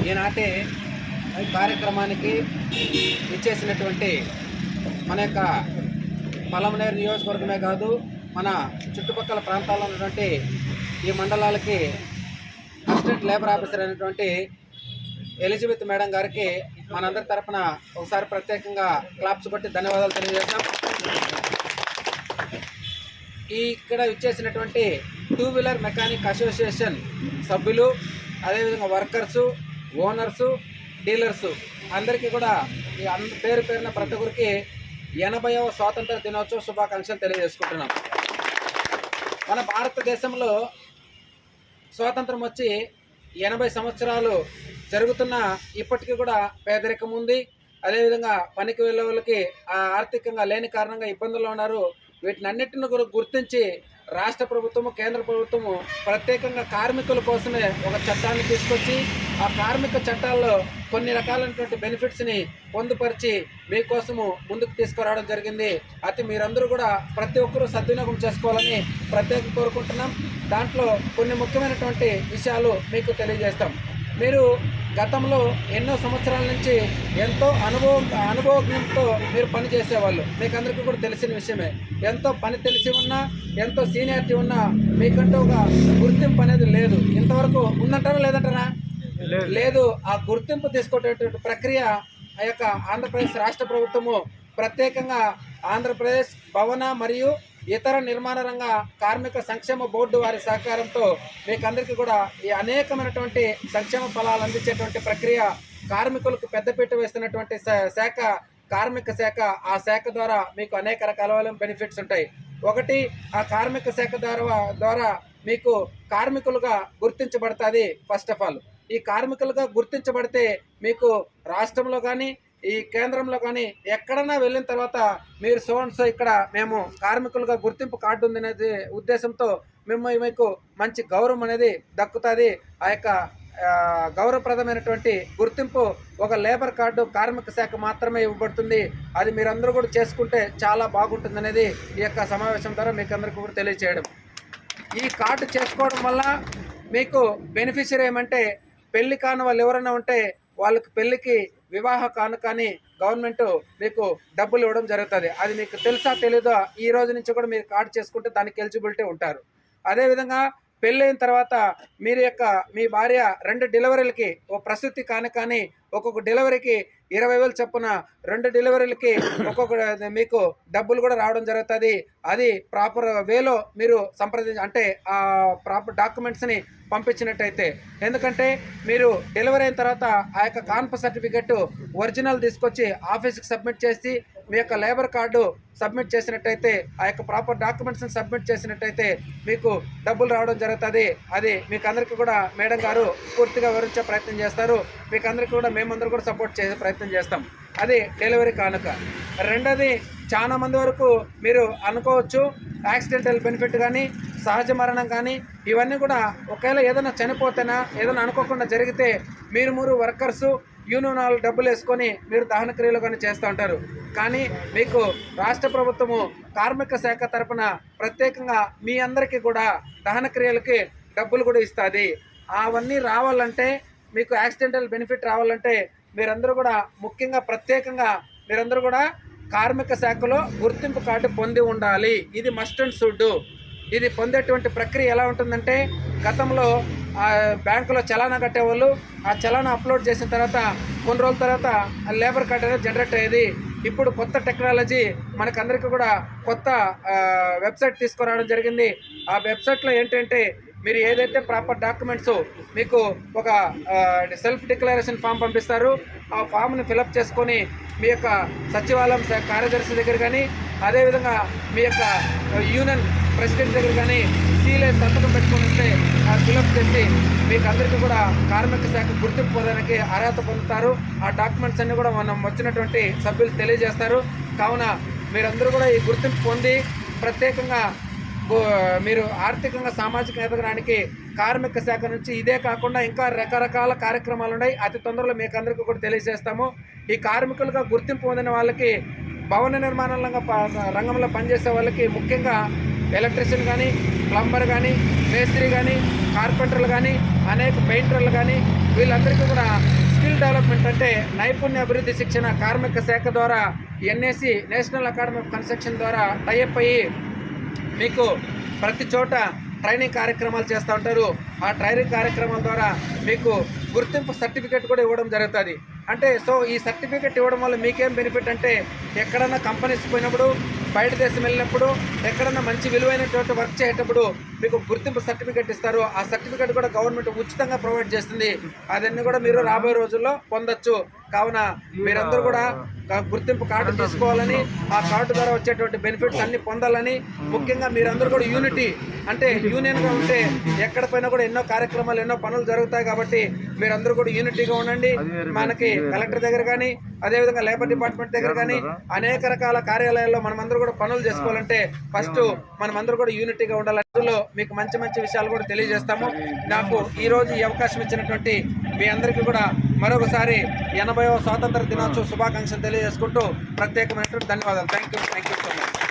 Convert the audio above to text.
ఈనాటి కార్యక్రమానికి ఇచ్చేసినటువంటి మన యొక్క పలమనేరు నియోజకవర్గమే కాదు, మన చుట్టుపక్కల ప్రాంతాల్లో ఉన్నటువంటి ఈ మండలాలకి అసిస్టెంట్ లేబర్ ఆఫీసర్ అయినటువంటి ఎలిజబెత్ మేడం గారికి మనందరి తరఫున ఒకసారి ప్రత్యేకంగా క్లాప్స్ కొట్టి ధన్యవాదాలు తెలియజేస్తాం. ఇక్కడ ఇచ్చేసినటువంటి 2 వీలర్ మెకానిక్ అసోసియేషన్ సభ్యులు, అదేవిధంగా వర్కర్సు, ఓనర్సు, డీలర్సు అందరికీ కూడా పేరు పేరున ప్రతి ఒక్కరికి 80వ స్వాతంత్ర దినోత్సవ శుభాకాంక్షలు తెలియజేసుకుంటున్నాం. మన భారతదేశంలో స్వాతంత్రం వచ్చి 80 సంవత్సరాలు జరుగుతున్న ఇప్పటికీ కూడా పేదరికం ఉంది. అదేవిధంగా పనికి వెళ్ళే వాళ్ళకి ఆర్థికంగా లేని కారణంగా ఇబ్బందుల్లో ఉన్నారు. వీటిని అన్నిటిని గుర్తించి రాష్ట్ర ప్రభుత్వము, కేంద్ర ప్రభుత్వము ప్రత్యేకంగా కార్మికుల కోసమే ఒక చట్టాన్ని తీసుకొచ్చి ఆ కార్మిక చట్టాల్లో కొన్ని రకాలైనటువంటి బెనిఫిట్స్ని పొందుపరిచి మీకోసము ముందుకు తీసుకురావడం జరిగింది. మీరందరూ కూడా ప్రతి ఒక్కరూ సద్వినియోగం చేసుకోవాలని ప్రత్యేకంగా కోరుకుంటున్నాం. దాంట్లో కొన్ని ముఖ్యమైనటువంటి విషయాలు మీకు తెలియజేస్తాం. మీరు గతంలో ఎన్నో సంవత్సరాల నుంచి ఎంతో అనుభవంతో మీరు పని చేసేవాళ్ళు. మీకు అందరికీ కూడా తెలిసిన విషయమే. ఎంతో పని తెలిసి ఉన్నా, ఎంతో సీనియారిటీ ఉన్నా మీకంటూ ఒక గుర్తింపు అనేది లేదు. ఇంతవరకు ఉందంటారా లేదంటారా? లేదు. ఆ గుర్తింపు తీసుకునేటువంటి ప్రక్రియ ఆ యొక్క ఆంధ్రప్రదేశ్ రాష్ట్ర ప్రభుత్వము ప్రత్యేకంగా ఆంధ్రప్రదేశ్ భవన మరియు ఇతర నిర్మాణ రంగ కార్మిక సంక్షేమ బోర్డు వారి సహకారంతో మీకందరికీ కూడా ఈ అనేకమైనటువంటి సంక్షేమ ఫలాలు అందించేటువంటి ప్రక్రియ, కార్మికులకు పెద్దపీట వేస్తున్నటువంటి శాఖ కార్మిక శాఖ. ఆ శాఖ ద్వారా మీకు అనేక రకాల బెనిఫిట్స్ ఉంటాయి. ఒకటి, ఆ కార్మిక శాఖ ద్వారా మీకు కార్మికులుగా గుర్తించబడుతుంది. ఫస్ట్ ఆఫ్ ఆల్ ఈ కార్మికులుగా గుర్తించబడితే మీకు రాష్ట్రంలో కానీ ఈ కేంద్రంలో కానీ ఎక్కడన్నా వెళ్ళిన తర్వాత మీరు సో ఇక్కడ మేము కార్మికులుగా గుర్తింపు కార్డు ఉంది అనేది ఉద్దేశంతో మీకు మంచి గౌరవం అనేది దక్కుతుంది. ఆ యొక్క గౌరవప్రదమైనటువంటి గుర్తింపు ఒక లేబర్ కార్డు కార్మిక శాఖ మాత్రమే ఇవ్వబడుతుంది. అది మీరందరూ కూడా చేసుకుంటే చాలా బాగుంటుంది అనేది ఈ యొక్క సమావేశం ద్వారా మీకు అందరికీ కూడా తెలియచేయడం. ఈ కార్డు చేసుకోవడం వల్ల మీకు బెనిఫిషియరీ ఏమంటే, పెళ్లి కాని వాళ్ళు ఎవరైనా ఉంటే వాళ్ళకి పెళ్లికి వివాహ కానుకని గవర్నమెంట్ మీకు డబ్బులు ఇవ్వడం జరుగుతుంది. అది మీకు తెలుసా తెలీదా? ఈ రోజు నుంచి కూడా మీరు కార్డు చేసుకుంటే దానికి ఎలిజిబిలిటీ ఉంటారు. అదేవిధంగా పెళ్ళైన తర్వాత మీ భార్య 2 డెలివరీలకి ఓ ప్రసూతి కానుకని ఒక్కొక్క డెలివరీకి 20,000 చొప్పున 2 డెలివరీలకి ఒక్కొక్క మీకు డబ్బులు కూడా రావడం జరుగుతుంది. అది ప్రాపర్ వేలో మీరు అంటే ఆ ప్రాపర్ డాక్యుమెంట్స్ని పంపించినట్టయితే. ఎందుకంటే మీరు డెలివరీ అయిన తర్వాత ఆ యొక్క కాన్ప సర్టిఫికెట్ ఒరిజినల్ తీసుకొచ్చి ఆఫీస్కి సబ్మిట్ చేసి మీ యొక్క లేబర్ కార్డు సబ్మిట్ చేసినట్టయితే, ఆ యొక్క ప్రాపర్ డాక్యుమెంట్స్ని సబ్మిట్ చేసినట్టయితే మీకు డబ్బులు రావడం జరుగుతుంది. అది మీకు అందరికీ కూడా మేడం గారు పూర్తిగా వివరించే ప్రయత్నం చేస్తారు. మీకు అందరికీ కూడా మేమందరూ కూడా సపోర్ట్ చేసే ప్రయత్నం చేస్తాం. అది డెలివరీ కానుక. రెండోది, చాలా మంది వరకు మీరు అనుకోవచ్చు యాక్సిడెంటల్ బెనిఫిట్ కానీ, సహజ మరణం కానీ, ఇవన్నీ కూడా ఒకవేళ ఏదైనా చనిపోతేనా ఏదైనా అనుకోకుండా జరిగితే మీరు వర్కర్సు యూనియన్ వాళ్ళు డబ్బులు వేసుకొని మీరు దహన క్రియలు కానీ చేస్తూ ఉంటారు. కానీ మీకు రాష్ట్ర ప్రభుత్వము కార్మిక శాఖ తరపున ప్రత్యేకంగా మీ అందరికీ కూడా దహన క్రియలకి డబ్బులు కూడా ఇస్తుంది. అవన్నీ రావాలంటే, మీకు యాక్సిడెంటల్ బెనిఫిట్ రావాలంటే మీరందరూ కూడా ముఖ్యంగా ప్రత్యేకంగా మీరందరూ కూడా కార్మిక శాఖలో గుర్తింపు కార్డు పొంది ఉండాలి. ఇది మస్ట్ అండ్ షుడ్. ఇది పొందేటువంటి ప్రక్రియ ఎలా ఉంటుందంటే, గతంలో బ్యాంకులో చలానా కట్టేవాళ్ళు ఆ చలానా అప్లోడ్ చేసిన తర్వాత కొన్ని రోజుల తర్వాత లేబర్ కార్డు అనేది జనరేట్ అయ్యేది. ఇప్పుడు కొత్త టెక్నాలజీ మనకందరికీ కూడా కొత్త వెబ్సైట్ తీసుకురావడం జరిగింది. ఆ వెబ్సైట్లో ఏంటంటే, మీరు ఏదైతే ప్రాపర్ డాక్యుమెంట్స్ మీకు ఒక సెల్ఫ్ డిక్లరేషన్ ఫామ్ పంపిస్తారు. ఆ ఫామ్ని ఫిలప్ చేసుకొని మీ యొక్క సచివాలయం కార్యదర్శి దగ్గర కానీ, అదేవిధంగా మీ యొక్క యూనియన్ ప్రెసిడెంట్ దగ్గర కానీ సీలే సంతకం పెట్టుకొని వస్తే ఆ ఫిలప్ చేసి మీకు అందరికీ కూడా కార్మిక శాఖ గుర్తింపు పొందడానికి అర్హత పొందుతారు. ఆ డాక్యుమెంట్స్ అన్నీ కూడా మనం వచ్చినటువంటి సభ్యులు తెలియజేస్తారు. కావున మీరందరూ కూడా ఈ గుర్తింపు పొంది ప్రత్యేకంగా మీరు ఆర్థికంగా సామాజిక ఎదగడానికి కార్మిక శాఖ నుంచి ఇదే కాకుండా ఇంకా రకరకాల కార్యక్రమాలు ఉన్నాయి. అతి తొందరలో మీకు అందరికీ కూడా తెలియజేస్తాము. ఈ కార్మికులుగా గుర్తింపు పొందిన వాళ్ళకి భవన నిర్మాణ రంగంలో పనిచేసే వాళ్ళకి ముఖ్యంగా ఎలక్ట్రీషియన్ కానీ, ప్లంబర్ కానీ, మేస్త్రి కానీ, కార్పెంటర్లు కానీ, అనేక పెయింటర్లు కానీ వీళ్ళందరికీ కూడా స్కిల్ డెవలప్మెంట్ అంటే నైపుణ్య అభివృద్ధి శిక్షణ కార్మిక శాఖ ద్వారా NAC national academy of construction ద్వారా టైఅప్ అయ్యి మీకు ప్రతి చోట ట్రైనింగ్ కార్యక్రమాలు చేస్తూ ఉంటారు. ఆ ట్రైనింగ్ కార్యక్రమాల ద్వారా మీకు గుర్తింపు సర్టిఫికేట్ కూడా ఇవ్వడం జరుగుతుంది. అంటే సో ఈ సర్టిఫికేట్ ఇవ్వడం వల్ల మీకేం బెనిఫిట్ అంటే ఎక్కడన్నా కంపెనీస్ పోయినప్పుడు, బయట దేశం వెళ్ళినప్పుడు, ఎక్కడన్నా మంచి విలువైనటువంటి వర్క్ చేసేటప్పుడు మీకు గుర్తింపు సర్టిఫికేట్ ఇస్తారు. ఆ సర్టిఫికేట్ కూడా గవర్నమెంట్ ఉచితంగా ప్రొవైడ్ చేస్తుంది. అదన్నీ కూడా మీరు రాబోయే రోజుల్లో పొందొచ్చు. కావున మీరందరూ కూడా గుర్తింపు కార్డు తీసుకోవాలని, ఆ కార్డు ద్వారా వచ్చేటువంటి బెనిఫిట్స్ అన్ని పొందాలని, ముఖ్యంగా మీరందరూ కూడా యూనిటీ అంటే యూనియన్గా ఉంటే ఎక్కడ పైన కూడా ఎన్నో కార్యక్రమాలు, ఎన్నో పనులు జరుగుతాయి. కాబట్టి మీరందరూ కూడా యూనిటీగా ఉండండి. మనకి కలెక్టర్ దగ్గర కానీ, అదేవిధంగా లేబర్ డిపార్ట్మెంట్ దగ్గర కానీ అనేక రకాల కార్యాలయాల్లో మనమందరూ కూడా పనులు చేసుకోవాలంటే ఫస్ట్ మనమందరూ కూడా యూనిటీగా ఉండాలి. అందులో మీకు మంచి మంచి విషయాలు కూడా తెలియజేస్తాము. నాకు ఈరోజు ఈ అవకాశం ఇచ్చినటువంటి మీ అందరికీ కూడా మరొకసారి 80వ స్వాతంత్ర దినోత్సవ శుభాకాంక్షలు తెలియజేసుకుంటూ ప్రత్యేకమైనటువంటి ధన్యవాదాలు. Thank you so much.